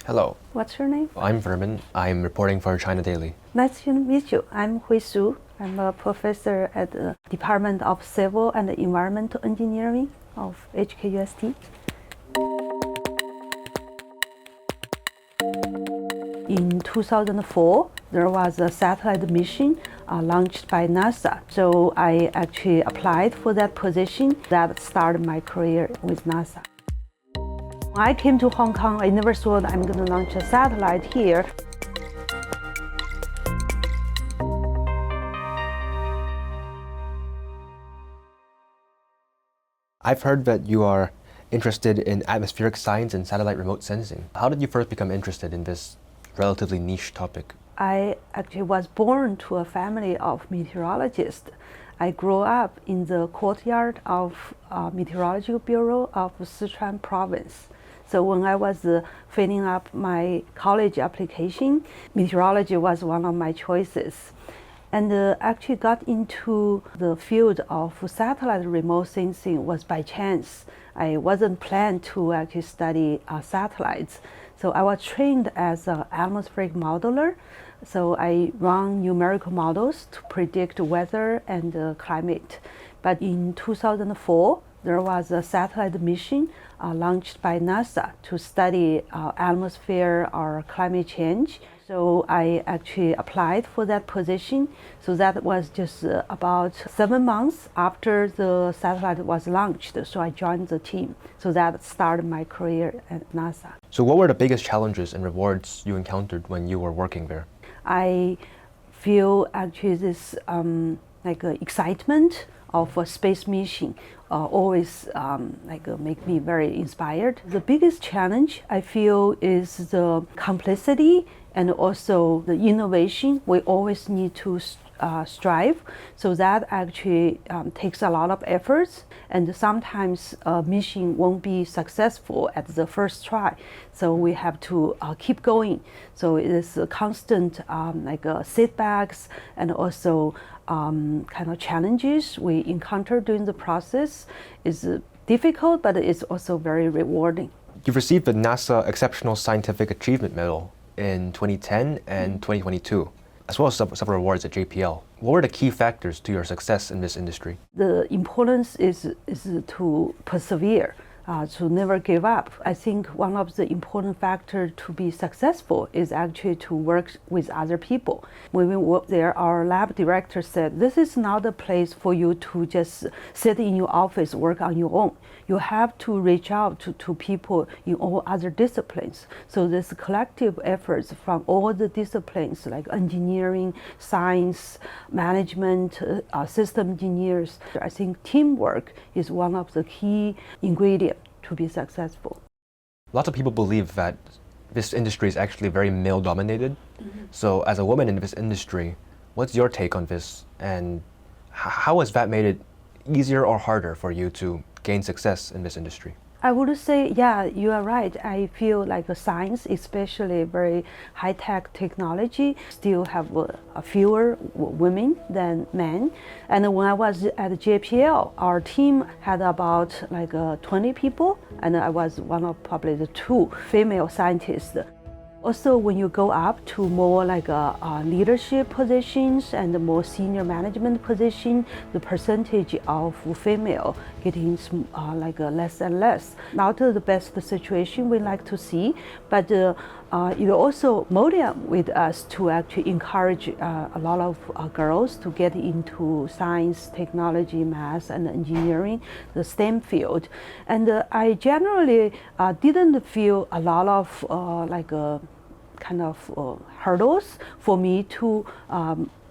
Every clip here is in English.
Hello, What's your name? I'm Firman. I'm reporting for China Daily. Nice to meet you. I'm Hui SU. I'm a professor at the Department of Civil and Environmental Engineering of HKUST. In 2004, there was a satellite mission launched by NASA. So I actually applied for that position. That started my career with NASA. When I came to Hong Kong, I never thought I'm going to launch a satellite here. I've heard that you are interested in atmospheric science and satellite remote sensing. How did you first become interested in this relatively niche topic? I actually was born to a family of meteorologists. I grew up in the courtyard of Meteorological Bureau of Sichuan Province. So when I was filling up my college application, meteorology was one of my choices. And actually got into the field of satellite remote sensing was by chance. I wasn't planned to actually study satellites. So I was trained as an atmospheric modeler. So I run numerical models to predict weather and climate. But in 2004, there was a satellite mission launched by NASA to study atmosphere or climate change. So I actually applied for that position. So that was just about 7 months after the satellite was launched. So I joined the team. So that started my career at NASA. So what were the biggest challenges and rewards you encountered when you were working there? I feel actually this excitement of a space mission always make me very inspired. The biggest challenge I feel is the complexity and also the innovation we always need to strive. So that actually takes a lot of efforts, and sometimes a mission won't be successful at the first try. So we have to keep going. So it is a constant setbacks and also kind of challenges we encounter during the process is difficult, but it's also very rewarding. You've received the NASA Exceptional Scientific Achievement Medal in 2010 and 2022, as well as several awards at JPL. What were the key factors to your success in this industry? The importance is to persevere, to never give up. I think one of the important factors to be successful is actually to work with other people. When we worked there, our lab director said, this is not a place for you to just sit in your office, work on your own. You have to reach out to people in all other disciplines. So this collective efforts from all the disciplines like engineering, science, management, system engineers. I think teamwork is one of the key ingredients to be successful. Lots of people believe that this industry is actually very male-dominated. So as a woman in this industry, what's your take on this? And how has that made it easier or harder for you to gain success in this industry? I would say, yeah, you are right. I feel like science, especially very high-tech technology, still have fewer women than men. And when I was at JPL, our team had about 20 people, and I was one of probably the 2 female scientists. Also, when you go up to more leadership positions and more senior management position, the percentage of female getting less and less. Not the best situation we like to see, but it also motivated us to actually encourage a lot of girls to get into science, technology, math, and engineering, the STEM field. And I generally didn't feel a lot of hurdles for me to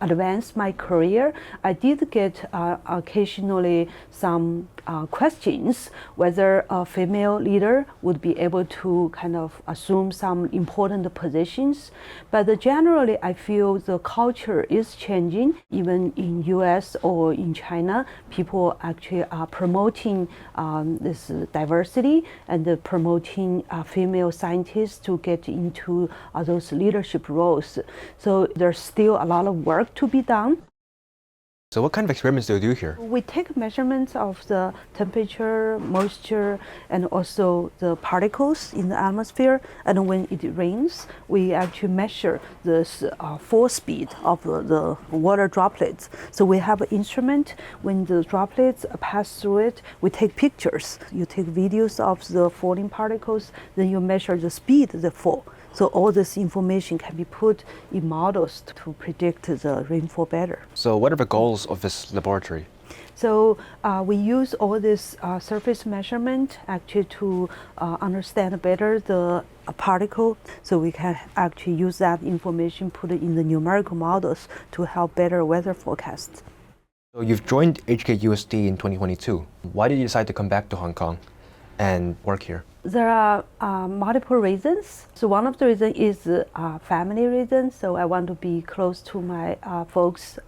advance my career. I did get occasionally some questions whether a female leader would be able to assume some important positions. But generally, I feel the culture is changing. Even in US or in China, people actually are promoting this diversity and promoting female scientists to get into those leadership roles. So there's still a lot of work to be done. So what kind of experiments do you do here? We take measurements of the temperature, moisture, and also the particles in the atmosphere. And when it rains, we actually measure the fall speed of the water droplets. So we have an instrument. When the droplets pass through it, we take pictures. You take videos of the falling particles, then you measure the speed they fall. So all this information can be put in models to predict the rainfall better. So what are the goals of this laboratory? So we use all this surface measurement actually to understand better the particle. So we can actually use that information, put it in the numerical models to help better weather forecasts. So you've joined HKUST in 2022. Why did you decide to come back to Hong Kong and work here? There are multiple reasons. So one of the reasons is family reasons. So I want to be close to my folks.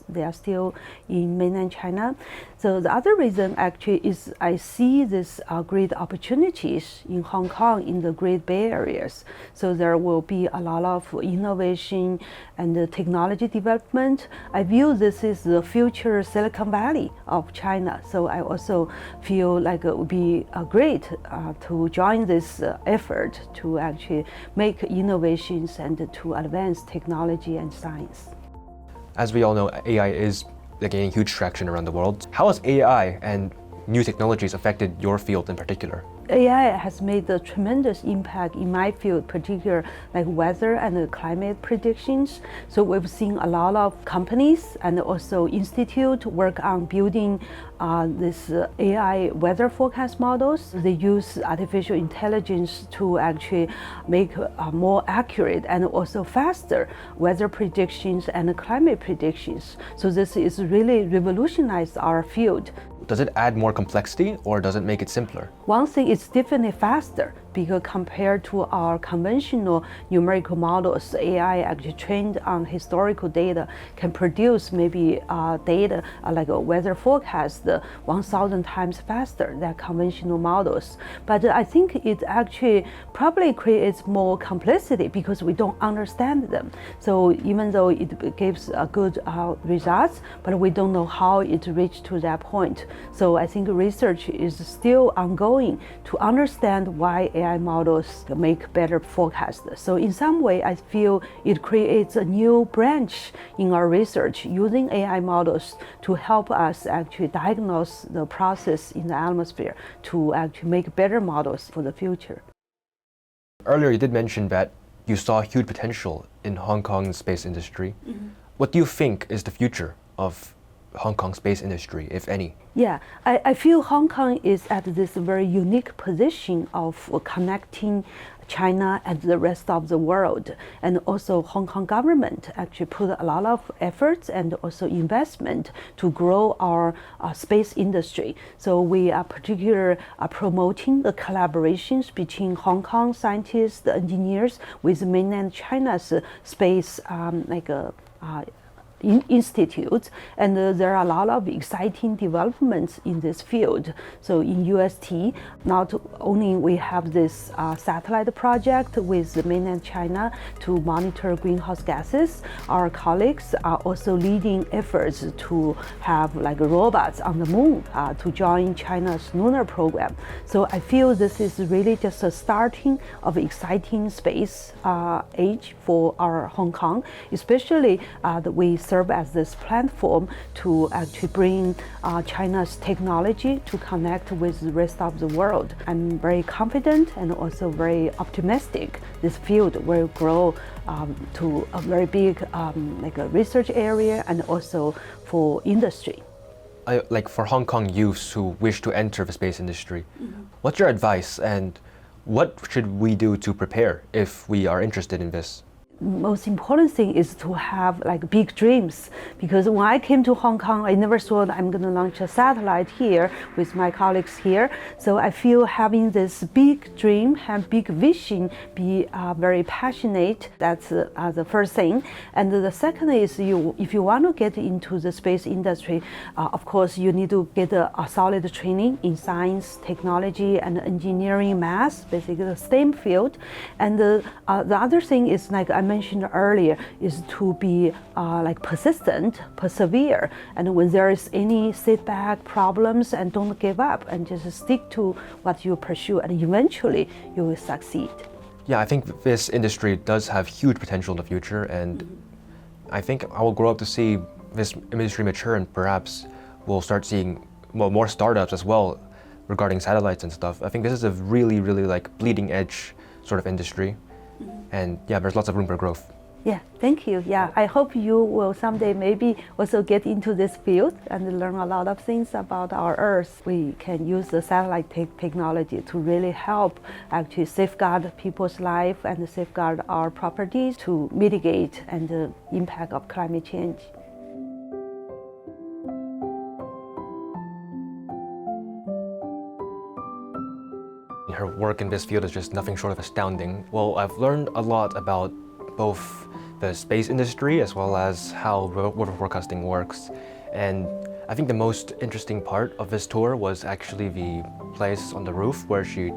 They are still in mainland China. So the other reason actually is I see these great opportunities in Hong Kong in the Great Bay Areas. So there will be a lot of innovation and technology development. I view this is the future Silicon Valley of China. So I also feel like it would be great to join this effort to actually make innovations and to advance technology and science. As we all know, AI is gaining huge traction around the world. How has AI and new technologies affected your field in particular? AI has made a tremendous impact in my field, particularly like weather and climate predictions. So we've seen a lot of companies and also institutes work on building this AI weather forecast models. They use artificial intelligence to actually make more accurate and also faster weather predictions and climate predictions. So this is really revolutionized our field. Does it add more complexity or does it make it simpler? One thing is definitely faster because compared to our conventional numerical models, AI actually trained on historical data can produce maybe data like a weather forecast 1,000 times faster than conventional models. But I think it actually probably creates more complexity because we don't understand them. So even though it gives good results, but we don't know how it reached to that point. So I think research is still ongoing to understand why AI models make better forecasts. So in some way, I feel it creates a new branch in our research using AI models to help us actually diagnose the process in the atmosphere to actually make better models for the future. Earlier, you did mention that you saw huge potential in Hong Kong's space industry. Mm-hmm. What do you think is the future of Hong Kong space industry, if any? Yeah, I feel Hong Kong is at this very unique position of connecting China and the rest of the world. And also Hong Kong government actually put a lot of efforts and also investment to grow our space industry. So we are particularly promoting the collaborations between Hong Kong scientists, engineers with mainland China's space institutes, and there are a lot of exciting developments in this field. So in UST, not only we have this satellite project with mainland China to monitor greenhouse gases, our colleagues are also leading efforts to have like robots on the moon to join China's lunar program. So I feel this is really just a starting of exciting space age for our Hong Kong, especially that we serve as this platform to actually bring China's technology to connect with the rest of the world. I'm very confident and also very optimistic this field will grow to a very big like a research area and also for industry. Like for Hong Kong youths who wish to enter the space industry, mm-hmm. What's your advice and what should we do to prepare if we are interested in this? Most important thing is to have like big dreams, because when I came to Hong Kong, I never thought I'm going to launch a satellite here with my colleagues here. So I feel having this big dream and big vision, be very passionate. That's the first thing. And the second is if you want to get into the space industry, of course you need to get a solid training in science, technology, and engineering, math, basically the STEM field. And the other thing is like I mentioned earlier is to be like persistent, persevere, and when there is any setback, problems, and don't give up, and just stick to what you pursue, and eventually you will succeed. Yeah, I think this industry does have huge potential in the future, and I think I will grow up to see this industry mature, and perhaps we'll start seeing more startups as well regarding satellites and stuff. I think this is a really, really like bleeding edge sort of industry, and yeah, there's lots of room for growth. Yeah, thank you. Yeah, I hope you will someday maybe also get into this field and learn a lot of things about our Earth. We can use the satellite technology to really help actually safeguard people's life and safeguard our properties to mitigate and the impact of climate change. Her work in this field is just nothing short of astounding. Well, I've learned a lot about both the space industry as well as how weather forecasting works. And I think the most interesting part of this tour was actually the place on the roof where she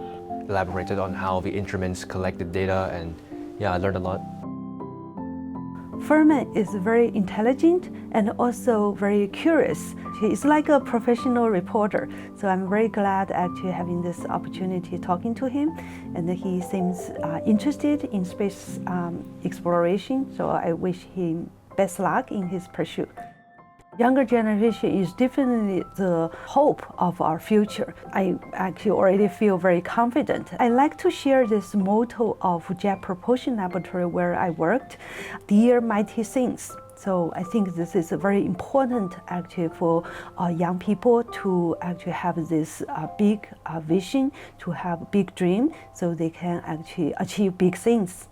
elaborated on how the instruments collected data, and yeah, I learned a lot. Firman is very intelligent and also very curious. He is like a professional reporter, so I'm very glad actually having this opportunity talking to him, and he seems interested in space exploration, so I wish him best luck in his pursuit. Younger generation is definitely the hope of our future. I actually already feel very confident. I like to share this motto of Jet Propulsion Laboratory where I worked, "Dear mighty things." So I think this is very important actually for young people to actually have this big vision, to have a big dream, so they can actually achieve big things.